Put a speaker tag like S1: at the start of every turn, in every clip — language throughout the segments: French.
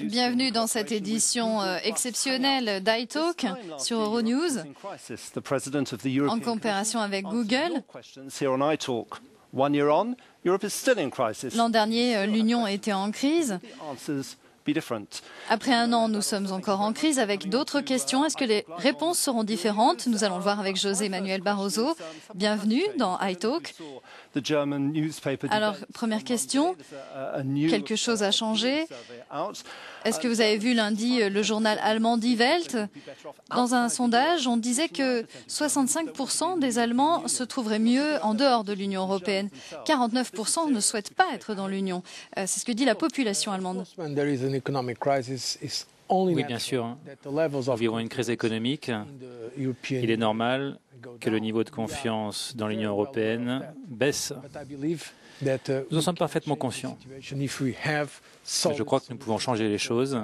S1: Bienvenue dans cette édition exceptionnelle d'iTalk sur Euronews en coopération avec Google. L'an dernier, l'Union était en crise. Après un an, nous sommes encore en crise avec d'autres questions. Est-ce que les réponses seront différentes? Nous allons le voir avec José Manuel Barroso. Bienvenue dans iTalk. Alors, première question, quelque chose a changé? Est-ce que vous avez vu lundi le journal allemand Die Welt? Dans un sondage, on disait que 65% des Allemands se trouveraient mieux en dehors de l'Union européenne. 49% ne souhaitent pas être dans l'Union. C'est ce que dit la population allemande.
S2: Oui, bien sûr. Nous vivons une crise économique. Il est normal que le niveau de confiance dans l'Union européenne baisse. Nous en sommes parfaitement conscients. Je crois que nous pouvons changer les choses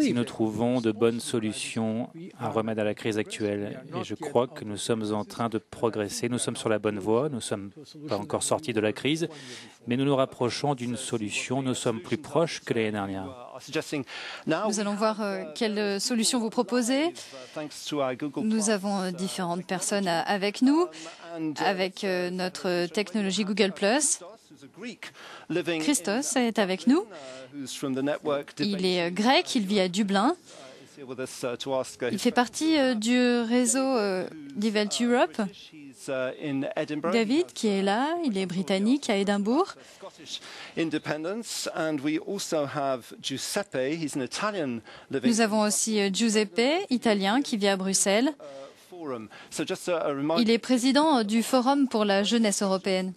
S2: si nous trouvons de bonnes solutions, un remède à la crise actuelle. Et je crois que nous sommes en train de progresser. Nous sommes sur la bonne voie. Nous ne sommes pas encore sortis de la crise, mais nous nous rapprochons d'une solution. Nous sommes plus proches que l'année dernière.
S1: Nous allons voir quelle solution vous proposez. Nous avons différentes personnes avec nous, avec notre technologie Google+. Christos est avec nous. Il est grec, il vit à Dublin. Il fait partie du réseau Die Welt Europe. David, qui est là, il est britannique à Édimbourg. Nous avons aussi Giuseppe, italien, qui vit à Bruxelles. Il est président du Forum pour la jeunesse européenne.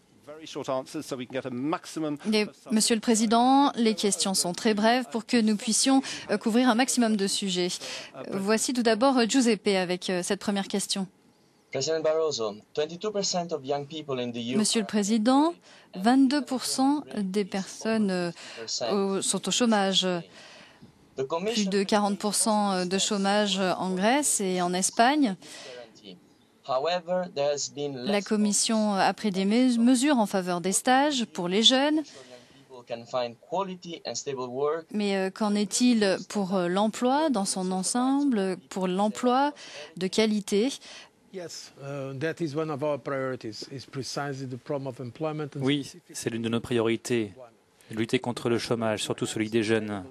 S1: Monsieur le Président, les questions sont très brèves pour que nous puissions couvrir un maximum de sujets. Voici tout d'abord Giuseppe avec cette première question. Monsieur le Président, 22% des personnes sont au chômage. Plus de 40% de chômage en Grèce et en Espagne. La Commission a pris des mesures en faveur des stages pour les jeunes. Mais qu'en est-il pour l'emploi dans son ensemble, pour l'emploi de qualité?
S2: Oui, c'est l'une de nos priorités, lutter contre le chômage, surtout celui des jeunes.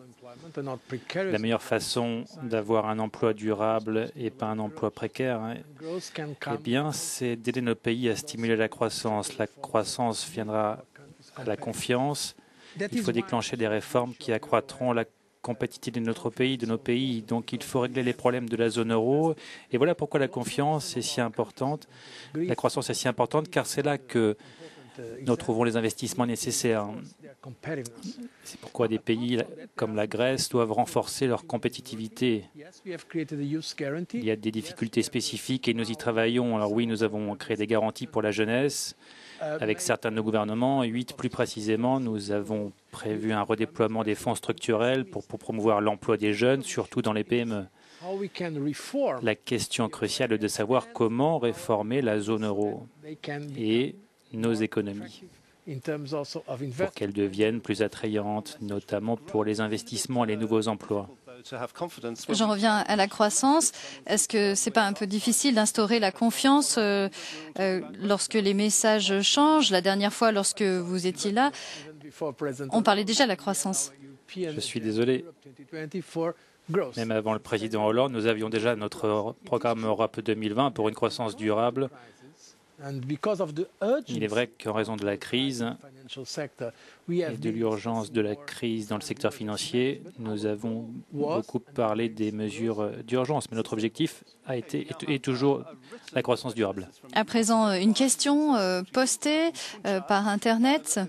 S2: La meilleure façon d'avoir un emploi durable et pas un emploi précaire, eh bien, c'est d'aider nos pays à stimuler la croissance. La croissance viendra à la confiance. Il faut déclencher des réformes qui accroîtront la compétitivité de nos pays. Donc, il faut régler les problèmes de la zone euro. Et voilà pourquoi la confiance est si importante. La croissance est si importante, car c'est là que nous trouvons les investissements nécessaires. C'est pourquoi des pays comme la Grèce doivent renforcer leur compétitivité. Il y a des difficultés spécifiques et nous y travaillons. Alors oui, nous avons créé des garanties pour la jeunesse avec certains de nos gouvernements. 8 plus précisément, nous avons prévu un redéploiement des fonds structurels pour promouvoir l'emploi des jeunes, surtout dans les PME. La question cruciale est de savoir comment réformer la zone euro et nos économies pour qu'elles deviennent plus attrayantes, notamment pour les investissements et les nouveaux emplois.
S1: J'en reviens à la croissance. Est-ce que ce n'est pas un peu difficile d'instaurer la confiance lorsque les messages changent? La dernière fois, lorsque vous étiez là, on parlait déjà de la croissance.
S2: Je suis désolé. Même avant le président Hollande, nous avions déjà notre programme Europe 2020 pour une croissance durable. Il est vrai qu'en raison de la crise et de l'urgence de la crise dans le secteur financier, nous avons beaucoup parlé des mesures d'urgence, mais notre objectif a été et toujours la croissance durable.
S1: À présent, une question postée par Internet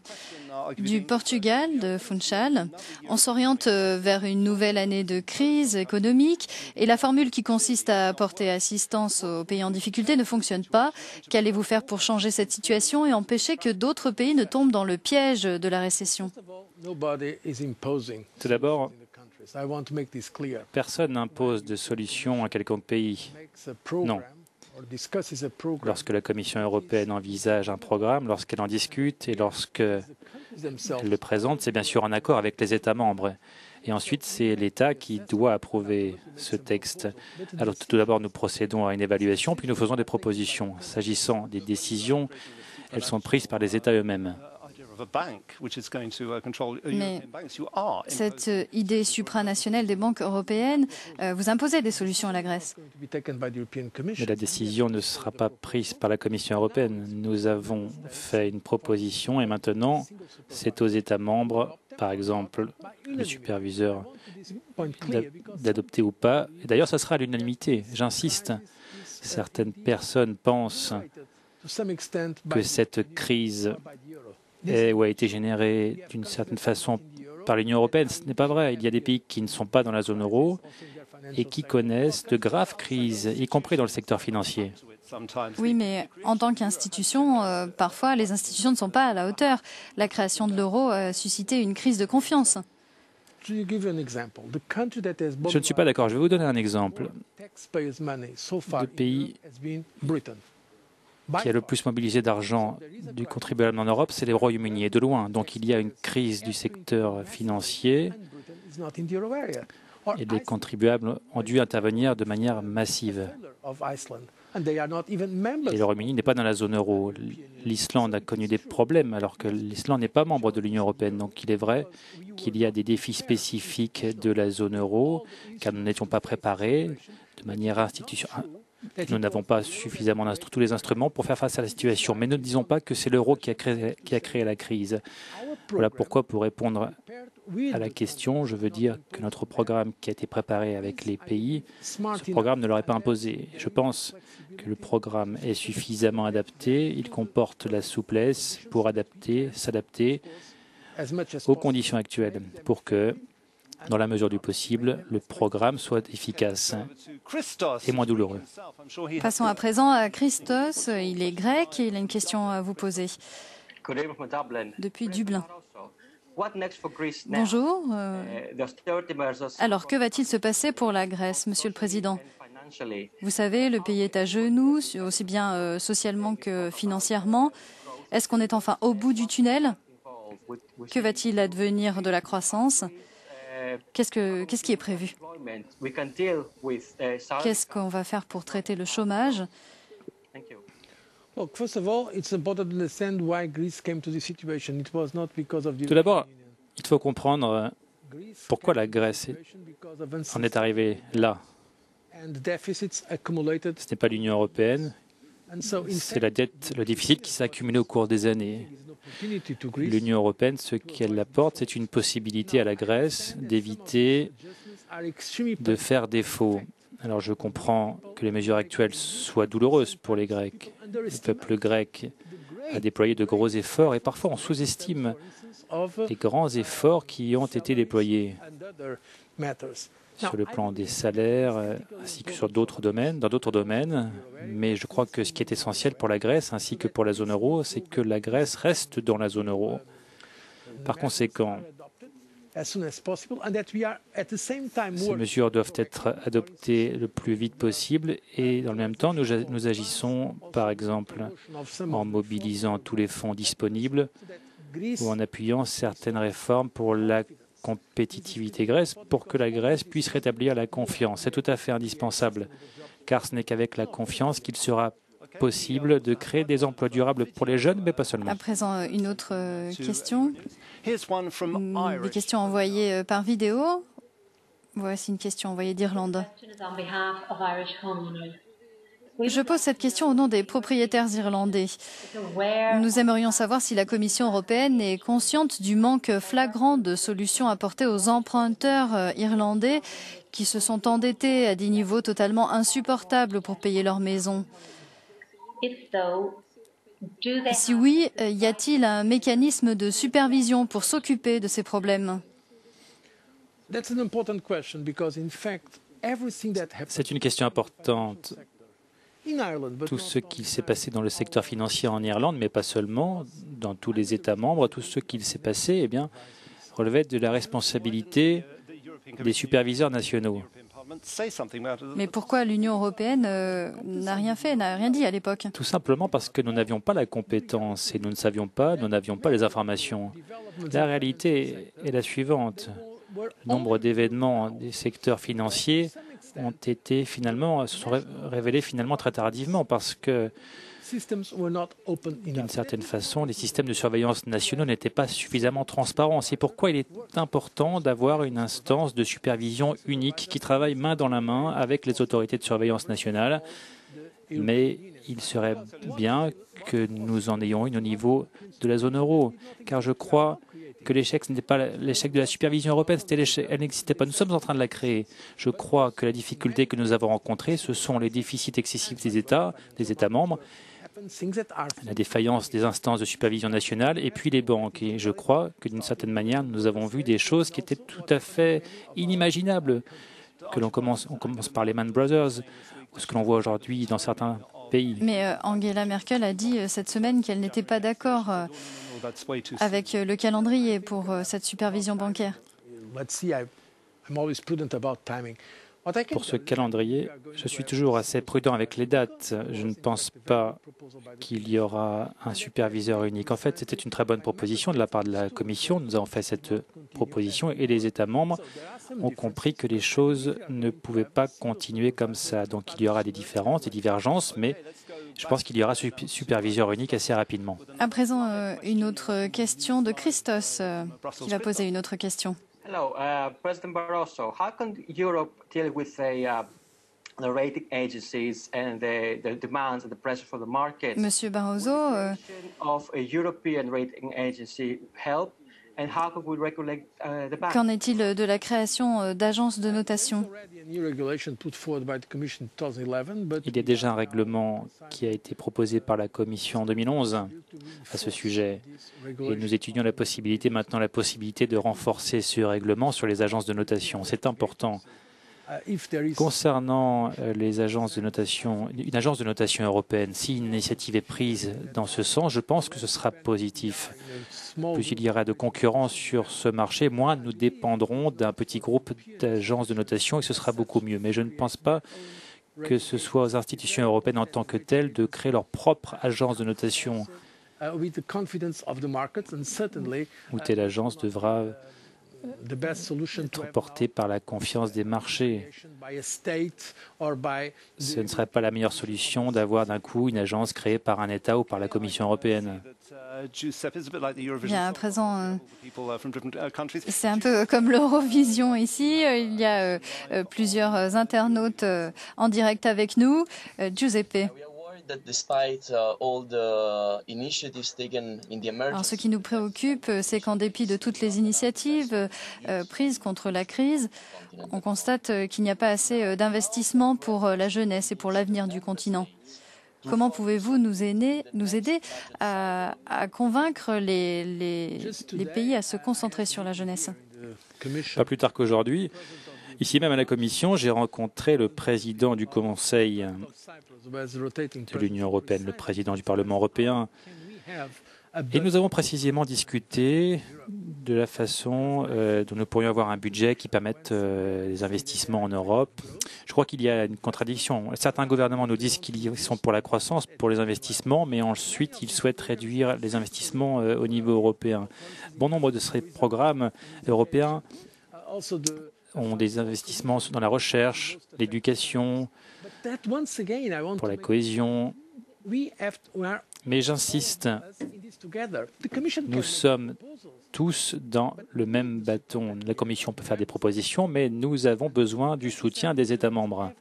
S1: du Portugal, de Funchal. On s'oriente vers une nouvelle année de crise économique et la formule qui consiste à apporter assistance aux pays en difficulté ne fonctionne pas. Qu'allez-vous faire pour changer cette situation et empêcher que d'autres pays ne tombent dans le piège de la récession?
S2: Tout d'abord, Personne n'impose de solution à quelconque pays. Non. Lorsque la Commission européenne envisage un programme, lorsqu'elle en discute et lorsqu'elle le présente, c'est bien sûr en accord avec les États membres. Et ensuite, c'est l'État qui doit approuver ce texte. Alors tout d'abord, nous procédons à une évaluation, puis nous faisons des propositions. S'agissant des décisions, elles sont prises par les États eux-mêmes.
S1: Mais cette idée supranationale des banques européennes, vous imposez des solutions à la Grèce.
S2: Mais la décision ne sera pas prise par la Commission européenne. Nous avons fait une proposition et maintenant, c'est aux États membres, par exemple le superviseur, d'adopter ou pas. Et d'ailleurs, ça sera à l'unanimité. J'insiste, certaines personnes pensent que cette crise a été générée d'une certaine façon par l'Union européenne. Ce n'est pas vrai. Il y a des pays qui ne sont pas dans la zone euro et qui connaissent de graves crises, y compris dans le secteur financier.
S1: Oui, mais en tant qu'institution, parfois les institutions ne sont pas à la hauteur. La création de l'euro a suscité une crise de confiance.
S2: Je ne suis pas d'accord. Je vais vous donner un exemple. Le pays qui a le plus mobilisé d'argent du contribuable en Europe, c'est le Royaume-Uni, et de loin. Donc il y a une crise du secteur financier et les contribuables ont dû intervenir de manière massive. Et le Royaume-Uni n'est pas dans la zone euro. L'Islande a connu des problèmes alors que l'Islande n'est pas membre de l'Union européenne. Donc il est vrai qu'il y a des défis spécifiques de la zone euro, car nous n'étions pas préparés de manière institutionnelle. Nous n'avons pas suffisamment tous les instruments pour faire face à la situation. Mais ne disons pas que c'est l'euro qui a créé la crise. Voilà pourquoi, pour répondre à la question, je veux dire que notre programme qui a été préparé avec les pays, ce programme ne l'aurait pas imposé. Je pense que le programme est suffisamment adapté. Il comporte la souplesse pour s'adapter aux conditions actuelles pour que, dans la mesure du possible, le programme soit efficace et moins douloureux.
S1: Passons à présent à Christos. Il est grec et il a une question à vous poser. Depuis Dublin. Bonjour. Alors, que va-t-il se passer pour la Grèce, Monsieur le Président? Vous savez, le pays est à genoux, aussi bien socialement que financièrement. Est-ce qu'on est enfin au bout du tunnel? Que va-t-il advenir de la croissance? Qu'est-ce qui est prévu? Qu'est-ce qu'on va faire pour traiter le chômage?
S2: Tout d'abord, il faut comprendre pourquoi la Grèce en est arrivée là. Ce n'est pas l'Union européenne, c'est la dette, le déficit qui s'est accumulé au cours des années. L'Union européenne, ce qu'elle apporte, c'est une possibilité à la Grèce d'éviter de faire défaut. Alors je comprends que les mesures actuelles soient douloureuses pour les Grecs. Le peuple grec a déployé de gros efforts et parfois on sous-estime les grands efforts qui ont été déployés sur le plan des salaires ainsi que dans d'autres domaines. Mais je crois que ce qui est essentiel pour la Grèce ainsi que pour la zone euro, c'est que la Grèce reste dans la zone euro. Par conséquent, ces mesures doivent être adoptées le plus vite possible et dans le même temps, nous agissons, par exemple, en mobilisant tous les fonds disponibles ou en appuyant certaines réformes pour la compétitivité grecque pour que la Grèce puisse rétablir la confiance. C'est tout à fait indispensable, car ce n'est qu'avec la confiance qu'il sera possible de créer des emplois durables pour les jeunes, mais pas seulement.
S1: À présent, une autre question. Des questions envoyées par vidéo. Voici une question envoyée d'Irlande. Je pose cette question au nom des propriétaires irlandais. Nous aimerions savoir si la Commission européenne est consciente du manque flagrant de solutions apportées aux emprunteurs irlandais qui se sont endettés à des niveaux totalement insupportables pour payer leur maison. Si oui, y a-t-il un mécanisme de supervision pour s'occuper de ces problèmes?
S2: C'est une question importante. Tout ce qui s'est passé dans le secteur financier en Irlande, mais pas seulement, dans tous les États membres, tout ce qui s'est passé relevait de la responsabilité des superviseurs nationaux.
S1: Mais pourquoi l'Union européenne n'a rien fait, n'a rien dit à l'époque?
S2: Tout simplement parce que nous n'avions pas la compétence et nous ne savions pas, nous n'avions pas les informations. La réalité est la suivante. Le nombre d'événements des secteurs financiers se sont révélés finalement très tardivement parce que, d'une certaine façon, les systèmes de surveillance nationaux n'étaient pas suffisamment transparents. C'est pourquoi il est important d'avoir une instance de supervision unique qui travaille main dans la main avec les autorités de surveillance nationales. Mais il serait bien que nous en ayons une au niveau de la zone euro, car je crois que l'échec, ce n'était pas l'échec de la supervision européenne, elle n'existait pas. Nous sommes en train de la créer. Je crois que la difficulté que nous avons rencontrée, ce sont les déficits excessifs des États membres, la défaillance des instances de supervision nationale et puis les banques. Et je crois que d'une certaine manière, nous avons vu des choses qui étaient tout à fait inimaginables. On commence par les Man Brothers, ou ce que l'on voit aujourd'hui dans certains pays.
S1: Mais Angela Merkel a dit cette semaine qu'elle n'était pas d'accord avec le calendrier pour cette supervision bancaire.
S2: Pour ce calendrier, je suis toujours assez prudent avec les dates. Je ne pense pas qu'il y aura un superviseur unique. En fait, c'était une très bonne proposition de la part de la Commission. Nous avons fait cette proposition et les États membres ont compris que les choses ne pouvaient pas continuer comme ça. Donc il y aura des différences, des divergences, mais je pense qu'il y aura superviseur unique assez rapidement.
S1: À présent, une autre question de Christos qui va poser une autre question.
S3: Hello, President Barroso. How can Europe deal with the rating agencies and the demands and the pressure for the market?
S1: Monsieur Barroso,
S3: of a European rating agency help, and how can we regulate the bank?
S1: Qu'en est-il de la création d'agences de notation?
S2: Il y a déjà un règlement qui a été proposé par la Commission en 2011 à ce sujet. Et nous étudions maintenant la possibilité de renforcer ce règlement sur les agences de notation. C'est important. Concernant les agences de notation, une agence de notation européenne, si une initiative est prise dans ce sens, je pense que ce sera positif. Plus il y aura de concurrence sur ce marché, moins nous dépendrons d'un petit groupe d'agences de notation et ce sera beaucoup mieux. Mais je ne pense pas que ce soit aux institutions européennes en tant que telles de créer leur propre agence de notation. Ou telle agence devra être portée par la confiance des marchés. Ce ne serait pas la meilleure solution d'avoir d'un coup une agence créée par un État ou par la Commission européenne.
S1: Bien, à présent, c'est un peu comme l'Eurovision ici. Il y a plusieurs internautes en direct avec nous. Giuseppe. Alors, ce qui nous préoccupe, c'est qu'en dépit de toutes les initiatives prises contre la crise, on constate qu'il n'y a pas assez d'investissement pour la jeunesse et pour l'avenir du continent. Comment pouvez-vous nous aider à convaincre les pays à se concentrer sur la jeunesse?
S2: Pas plus tard qu'aujourd'hui, ici même à la Commission, j'ai rencontré le président du Conseil de l'Union européenne, le président du Parlement européen, et nous avons précisément discuté de la façon dont nous pourrions avoir un budget qui permette des investissements en Europe. Je crois qu'il y a une contradiction. Certains gouvernements nous disent qu'ils sont pour la croissance, pour les investissements, mais ensuite ils souhaitent réduire les investissements au niveau européen. Bon nombre de ces programmes européens ont des investissements dans la recherche, l'éducation, pour la cohésion. Mais j'insiste, nous sommes tous dans le même bâton. La Commission peut faire des propositions, mais nous avons besoin du soutien des États membres.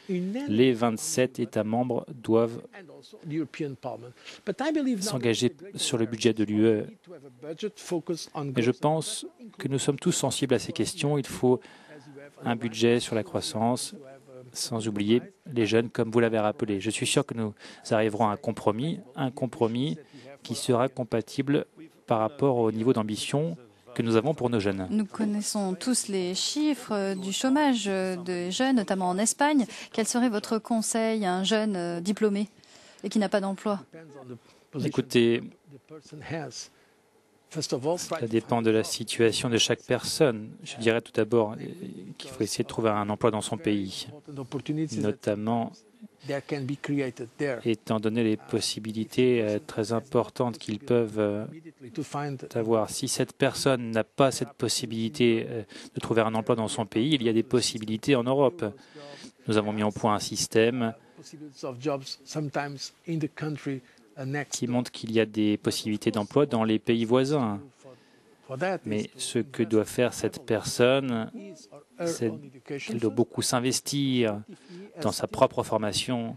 S2: Les 27 États membres doivent s'engager sur le budget de l'UE. Mais je pense que nous sommes tous sensibles à ces questions. Il faut un budget sur la croissance, sans oublier les jeunes, comme vous l'avez rappelé. Je suis sûr que nous arriverons à un compromis qui sera compatible par rapport au niveau d'ambition que nous avons pour nos jeunes.
S1: Nous connaissons tous les chiffres du chômage des jeunes, notamment en Espagne. Quel serait votre conseil à un jeune diplômé et qui n'a pas d'emploi?
S2: Écoutez, Ça dépend de la situation de chaque personne. Je dirais tout d'abord qu'il faut essayer de trouver un emploi dans son pays, notamment étant donné les possibilités très importantes qu'ils peuvent avoir. Si cette personne n'a pas cette possibilité de trouver un emploi dans son pays, il y a des possibilités en Europe. Nous avons mis en point un système qui montre qu'il y a des possibilités d'emploi dans les pays voisins. Mais ce que doit faire cette personne, c'est qu'elle doit beaucoup s'investir dans sa propre formation.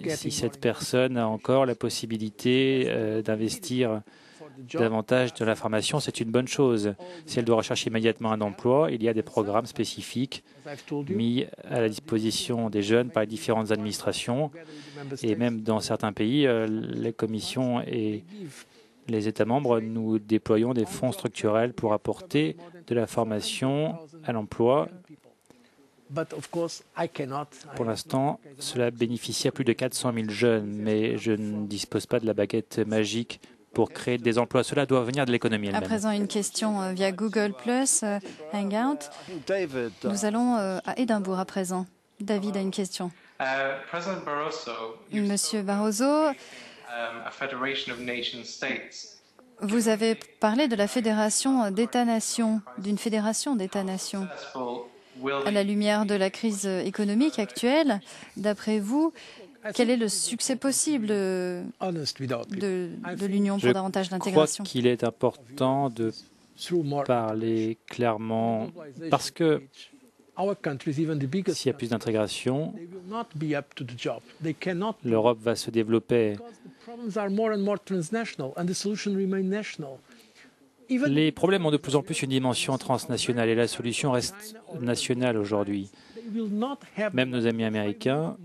S2: Et si cette personne a encore la possibilité d'investir davantage de la formation, c'est une bonne chose. Si elle doit rechercher immédiatement un emploi, il y a des programmes spécifiques mis à la disposition des jeunes par les différentes administrations. Et même dans certains pays, les commissions et les États membres, nous déployons des fonds structurels pour apporter de la formation à l'emploi. Pour l'instant, cela bénéficie à plus de 400 000 jeunes, mais je ne dispose pas de la baguette magique pour créer des emplois. Cela doit venir de l'économie elle-même.
S1: À présent, une question via Google+, Hangout. Nous allons à Édimbourg à présent. David a une question. Monsieur Barroso, vous avez parlé de la fédération d'États-nations, d'une fédération d'États-nations. À la lumière de la crise économique actuelle, d'après vous, quel est le succès possible de l'Union pour davantage d'intégration?
S2: Je crois qu'il est important de parler clairement parce que s'il y a plus d'intégration, l'Europe va se développer. Les problèmes ont de plus en plus une dimension transnationale et la solution reste nationale aujourd'hui. Même nos amis américains,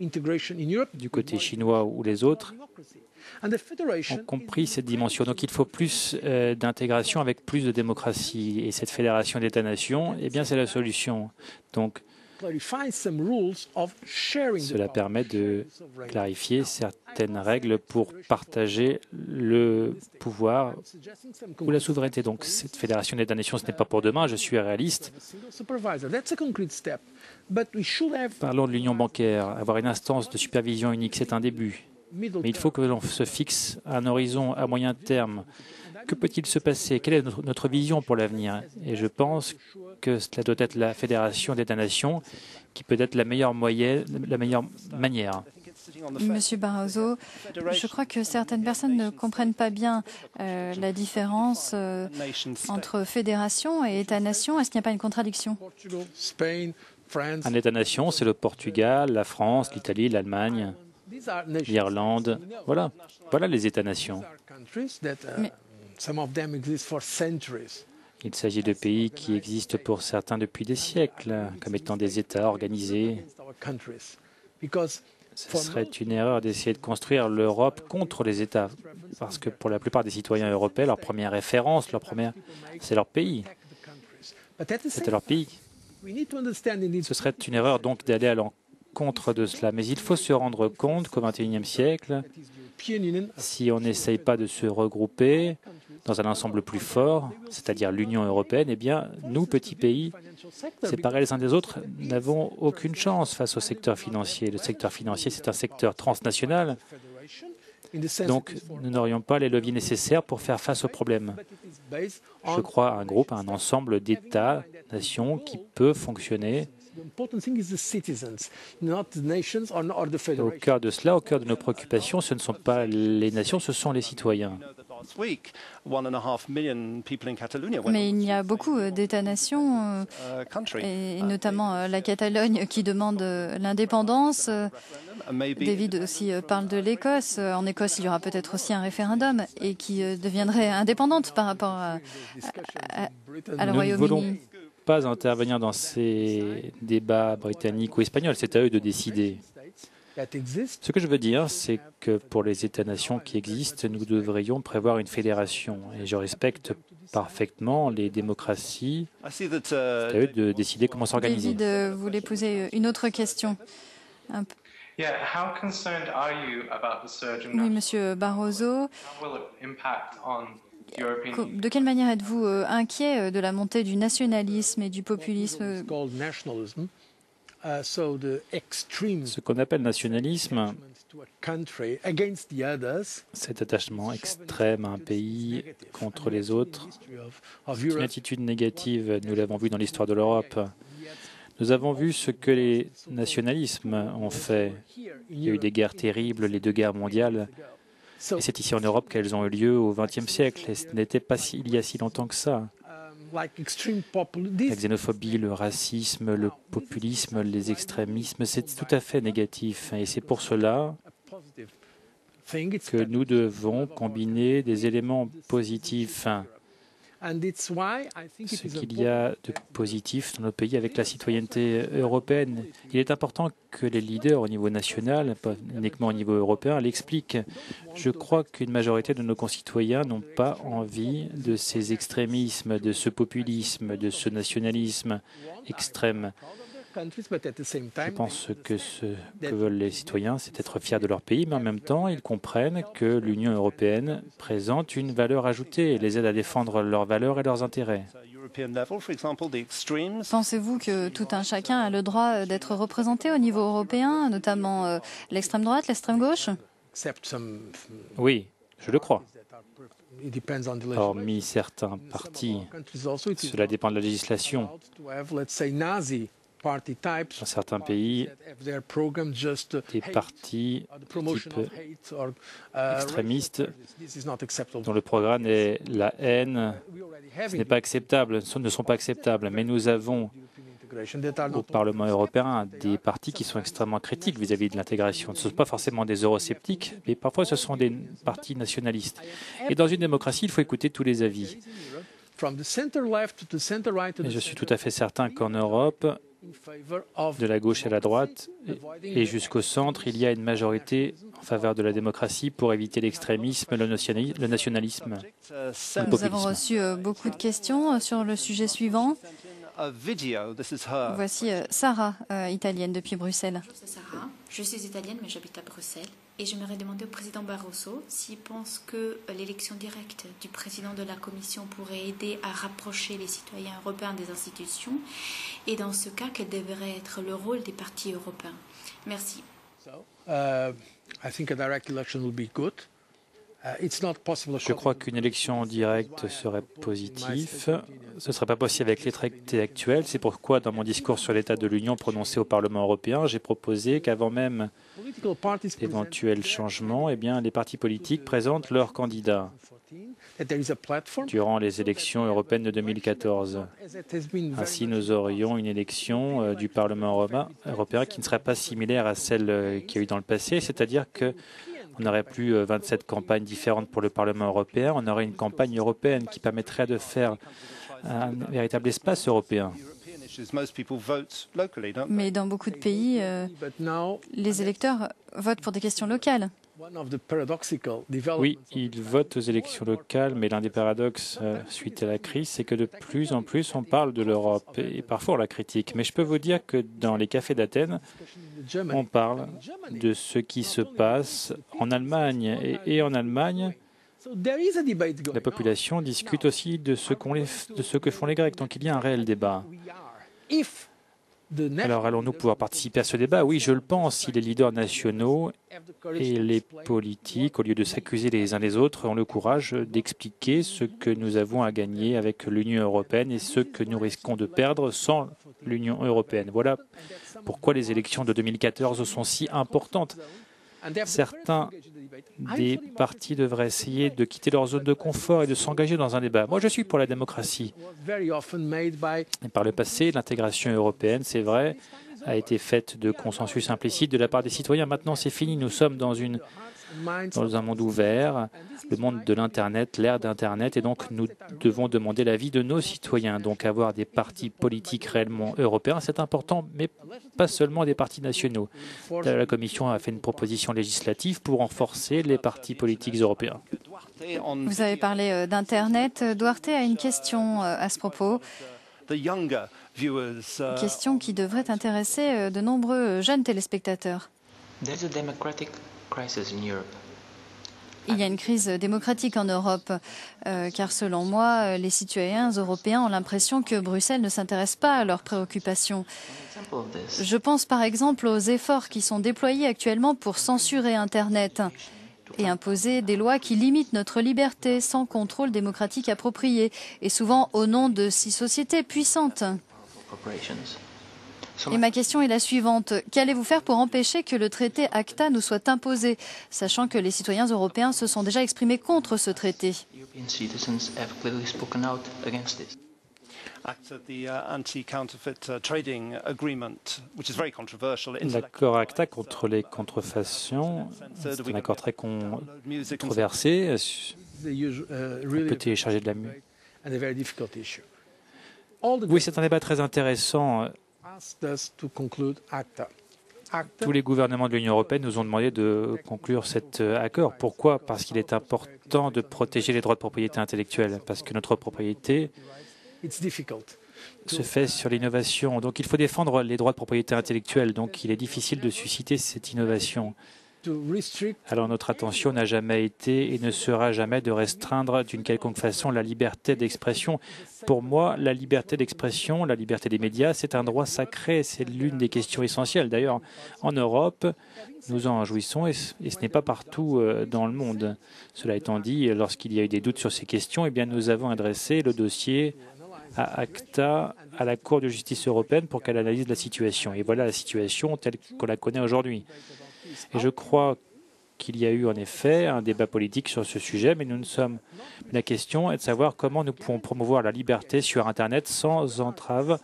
S2: du côté chinois ou les autres, ont compris cette dimension. Donc il faut plus d'intégration avec plus de démocratie. Et cette fédération d'États-nations, eh bien, c'est la solution. Donc, cela permet de clarifier certaines règles pour partager le pouvoir ou la souveraineté. Donc, cette fédération d'États-nations, ce n'est pas pour demain, je suis réaliste. Parlons de l'union bancaire. Avoir une instance de supervision unique, c'est un début. Mais il faut que l'on se fixe un horizon à moyen terme. Que peut-il se passer? Quelle est notre vision pour l'avenir? Et je pense que cela doit être la Fédération d'États-nations qui peut être la meilleure manière.
S1: Monsieur Barroso, je crois que certaines personnes ne comprennent pas bien la différence entre fédération et État-nation. Est-ce qu'il n'y a pas une contradiction?
S2: Un État-nation, c'est le Portugal, la France, l'Italie, l'Allemagne, l'Irlande. Voilà les États-nations. Il s'agit de pays qui existent pour certains depuis des siècles, comme étant des États organisés. Ce serait une erreur d'essayer de construire l'Europe contre les États, parce que pour la plupart des citoyens européens, leur première référence, c'est leur pays. C'est leur pays. Ce serait une erreur donc d'aller à l'encontre de cela. Mais il faut se rendre compte qu'au XXIe siècle, si on n'essaye pas de se regrouper dans un ensemble plus fort, c'est-à-dire l'Union européenne, eh bien, nous, petits pays, séparés les uns des autres, n'avons aucune chance face au secteur financier. Le secteur financier, c'est un secteur transnational. Donc, nous n'aurions pas les leviers nécessaires pour faire face aux problèmes. Je crois à un groupe, à un ensemble d'États, nations qui peut fonctionner. Au cœur de cela, au cœur de nos préoccupations, ce ne sont pas les nations, ce sont les citoyens.
S1: Mais il y a beaucoup d'États-nations, et notamment la Catalogne, qui demande l'indépendance. David aussi parle de l'Écosse. En Écosse, il y aura peut-être aussi un référendum et qui deviendrait indépendante par rapport à la Royaume-Uni.
S2: Pas intervenir dans ces débats britanniques ou espagnols, c'est à eux de décider. Ce que je veux dire, c'est que pour les États-nations qui existent, nous devrions prévoir une fédération. Et je respecte parfaitement les démocraties. C'est à eux de décider comment s'organiser.
S1: David voulait poser une autre question. Oui, Monsieur Barroso. de quelle manière êtes-vous inquiet de la montée du nationalisme et du populisme?
S2: Ce qu'on appelle nationalisme, cet attachement extrême à un pays contre les autres, c'est une attitude négative. Nous l'avons vu dans l'histoire de l'Europe. Nous avons vu ce que les nationalismes ont fait. Il y a eu des guerres terribles, les 2 guerres mondiales. Et c'est ici en Europe qu'elles ont eu lieu au XXe siècle. Et ce n'était pas il y a si longtemps que ça. La xénophobie, le racisme, le populisme, les extrémismes, c'est tout à fait négatif. Et c'est pour cela que nous devons combiner des éléments positifs. Ce qu'il y a de positif dans nos pays avec la citoyenneté européenne. Il est important que les leaders au niveau national, pas uniquement au niveau européen, l'expliquent. Je crois qu'une majorité de nos concitoyens n'ont pas envie de ces extrémismes, de ce populisme, de ce nationalisme extrême. Je pense que ce que veulent les citoyens, c'est être fiers de leur pays, mais en même temps, ils comprennent que l'Union européenne présente une valeur ajoutée et les aide à défendre leurs valeurs et leurs intérêts.
S1: Pensez-vous que tout un chacun a le droit d'être représenté au niveau européen, notamment l'extrême droite, l'extrême gauche?
S2: Oui, je le crois. Hormis certains partis, cela dépend de la législation. Dans certains pays, des partis type extrémistes dont le programme est la haine, ce n'est pas acceptable, ne sont pas acceptables. Mais nous avons au Parlement européen des partis qui sont extrêmement critiques vis-à-vis de l'intégration. Ce ne sont pas forcément des eurosceptiques, mais parfois ce sont des partis nationalistes. Et dans une démocratie, il faut écouter tous les avis. Et je suis tout à fait certain qu'en Europe, de la gauche à la droite et jusqu'au centre, il y a une majorité en faveur de la démocratie pour éviter l'extrémisme, le nationalisme, le populisme.
S1: Nous avons reçu beaucoup de questions sur le sujet suivant. Voici Sarah, italienne depuis Bruxelles.
S4: Bonjour, c'est Sarah. Je suis italienne, mais j'habite à Bruxelles. Et j'aimerais demander au président Barroso s'il pense que l'élection directe du président de la Commission pourrait aider à rapprocher les citoyens européens des institutions. Et dans ce cas, quel devrait être le rôle des partis européens? Merci.
S2: Je crois qu'une élection directe serait positive. Ce ne serait pas possible avec les traités actuels. C'est pourquoi, dans mon discours sur l'état de l'Union prononcé au Parlement européen, j'ai proposé qu'avant même d'éventuels changements, les partis politiques présentent leurs candidats durant les élections européennes de 2014. Ainsi, nous aurions une élection du Parlement européen qui ne serait pas similaire à celle qu'il y a eu dans le passé, c'est-à-dire que on n'aurait plus 27 campagnes différentes pour le Parlement européen, on aurait une campagne européenne qui permettrait de faire un véritable espace européen.
S1: Mais dans beaucoup de pays, les électeurs votent pour des questions locales.
S2: Oui, ils votent aux élections locales, mais l'un des paradoxes suite à la crise, c'est que de plus en plus on parle de l'Europe et parfois on la critique. Mais je peux vous dire que dans les cafés d'Athènes, on parle de ce qui se passe en Allemagne. Et en Allemagne, la population discute aussi de ce que font les Grecs. Donc il y a un réel débat. Alors allons-nous pouvoir participer à ce débat? Oui, je le pense, si les leaders nationaux et les politiques, au lieu de s'accuser les uns les autres, ont le courage d'expliquer ce que nous avons à gagner avec l'Union européenne et ce que nous risquons de perdre sans l'Union européenne. Voilà pourquoi les élections de 2014 sont si importantes. Certains des partis devraient essayer de quitter leur zone de confort et de s'engager dans un débat. Moi, je suis pour la démocratie. Et par le passé, l'intégration européenne, c'est vrai, a été faite de consensus implicite de la part des citoyens. Maintenant, c'est fini. Nous sommes dans un monde ouvert, le monde de l'Internet, l'ère d'Internet, et donc nous devons demander l'avis de nos citoyens. Donc avoir des partis politiques réellement européens, c'est important, mais pas seulement des partis nationaux. La Commission a fait une proposition législative pour renforcer les partis politiques européens.
S1: Vous avez parlé d'Internet. Duarte a une question à ce propos. Question qui devrait intéresser de nombreux jeunes téléspectateurs.
S5: There's a democratic crisis in Europe.
S1: Il y a une crise démocratique en Europe, car selon moi, les citoyens européens ont l'impression que Bruxelles ne s'intéresse pas à leurs préoccupations. Je pense par exemple aux efforts qui sont déployés actuellement pour censurer Internet et imposer des lois qui limitent notre liberté sans contrôle démocratique approprié, et souvent au nom de 6 sociétés puissantes. Et ma question est la suivante. Qu'allez-vous faire pour empêcher que le traité ACTA nous soit imposé, sachant que les citoyens européens se sont déjà exprimés contre ce traité?
S2: L'accord ACTA contre les contrefaçons, c'est un accord très controversé. On peut télécharger de la musique. Oui, c'est un débat très intéressant. Tous les gouvernements de l'Union européenne nous ont demandé de conclure cet accord. Pourquoi? Parce qu'il est important de protéger les droits de propriété intellectuelle, parce que notre propriété se fait sur l'innovation. Donc il faut défendre les droits de propriété intellectuelle. Donc il est difficile de susciter cette innovation. Alors notre attention n'a jamais été et ne sera jamais de restreindre d'une quelconque façon la liberté d'expression. Pour moi, la liberté d'expression, la liberté des médias, c'est un droit sacré, c'est l'une des questions essentielles. D'ailleurs, en Europe, nous en jouissons et ce n'est pas partout dans le monde. Cela étant dit, lorsqu'il y a eu des doutes sur ces questions, eh bien, nous avons adressé le dossier à ACTA, à la Cour de justice européenne, pour qu'elle analyse la situation. Et voilà la situation telle qu'on la connaît aujourd'hui. Et je crois qu'il y a eu en effet un débat politique sur ce sujet, mais la question est de savoir comment nous pouvons promouvoir la liberté sur Internet sans entrave,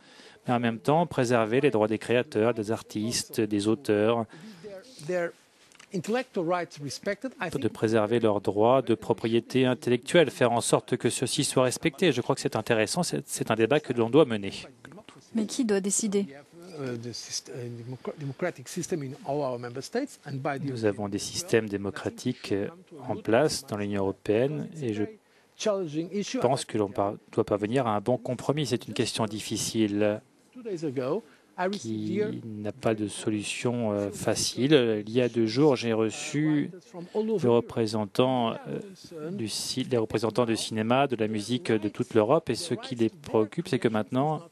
S2: mais en même temps préserver les droits des créateurs, des artistes, des auteurs, de préserver leurs droits de propriété intellectuelle, faire en sorte que ceux-ci soient respectés. Je crois que c'est intéressant, c'est un débat que l'on doit mener.
S1: Mais qui doit décider ?
S2: Nous avons des systèmes démocratiques en place dans l'Union européenne et je pense que l'on doit parvenir à un bon compromis. C'est une question difficile qui n'a pas de solution facile. Il y a 2 jours, j'ai reçu les représentants de cinéma, de la musique de toute l'Europe, et ce qui les préoccupe, c'est que maintenant,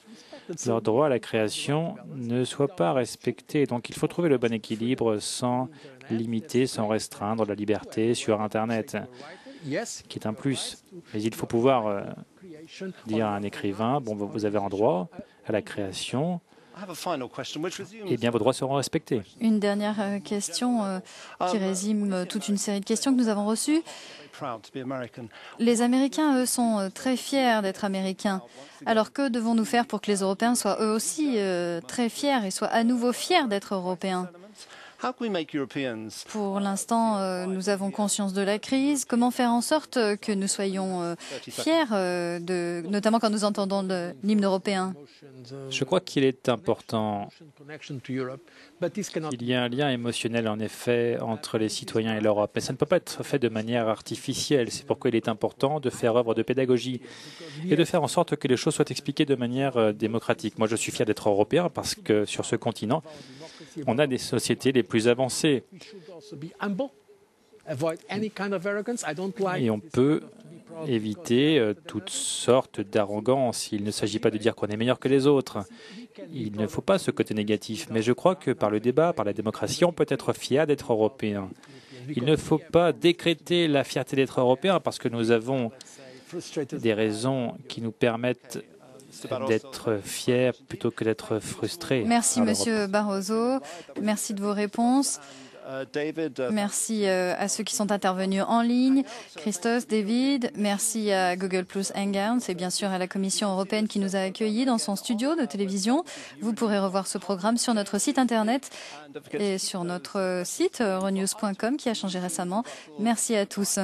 S2: leur droit à la création ne soit pas respecté. Donc il faut trouver le bon équilibre sans limiter, sans restreindre la liberté sur Internet, qui est un plus. Mais il faut pouvoir dire à un écrivain, bon, vous avez un droit à la création, eh bien vos droits seront respectés.
S1: Une dernière question qui résume toute une série de questions que nous avons reçues. Les Américains, eux, sont très fiers d'être Américains. Alors que devons-nous faire pour que les Européens soient eux aussi très fiers et soient à nouveau fiers d'être Européens? Pour l'instant, nous avons conscience de la crise. Comment faire en sorte que nous soyons fiers, notamment quand nous entendons l'hymne européen?
S2: Je crois qu'il est important. Il y a un lien émotionnel, en effet, entre les citoyens et l'Europe. Mais ça ne peut pas être fait de manière artificielle. C'est pourquoi il est important de faire œuvre de pédagogie et de faire en sorte que les choses soient expliquées de manière démocratique. Moi, je suis fier d'être européen parce que sur ce continent, on a des sociétés les plus avancées. Et on peut éviter toutes sortes d'arrogance. Il ne s'agit pas de dire qu'on est meilleur que les autres. Il ne faut pas ce côté négatif. Mais je crois que par le débat, par la démocratie, on peut être fier d'être européen. Il ne faut pas décréter la fierté d'être européen parce que nous avons des raisons qui nous permettent d'être fiers plutôt que d'être frustrés.
S1: Merci, Monsieur Barroso. Merci de vos réponses. Merci à ceux qui sont intervenus en ligne. Christos, David, merci à Google Plus Hangouts et bien sûr à la Commission européenne qui nous a accueillis dans son studio de télévision. Vous pourrez revoir ce programme sur notre site internet et sur notre site euronews.com qui a changé récemment. Merci à tous.